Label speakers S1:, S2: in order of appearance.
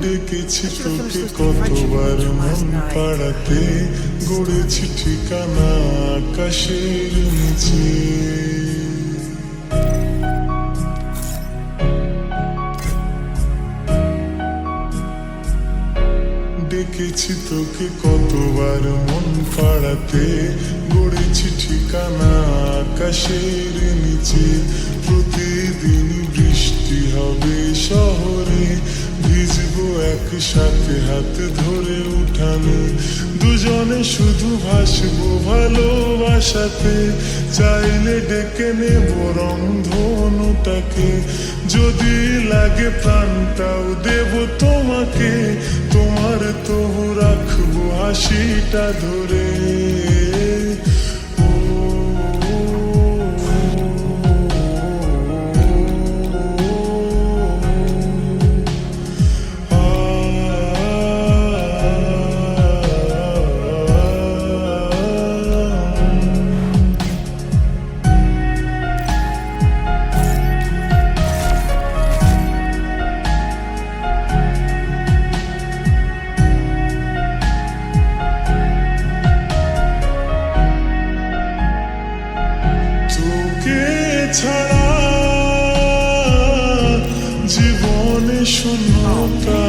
S1: ডেকেছি তোকে কতবার মন পাড়াতে, গড়েছি ঠিকানা আকাশের নিচে। ডেকেছি তোকে কতবার মন পাড়াতে, গড়েছি ঠিকানা আকাশের নিচে। প্রতিদিন বৃষ্টি হবে শহরে, ভিজবো একসাথে হাত ধরে উঠানে। দুজনে শুধু ভাসবো ভালোবাসাতে, চাইলে ডেকে নেব রংধনুটাকে। যদি লাগে প্রাণটাও দেব তোমাকে, তোমার তবু রাখবো হাসিটা ধরে। ছাড়া জীবনে শূন্যতা।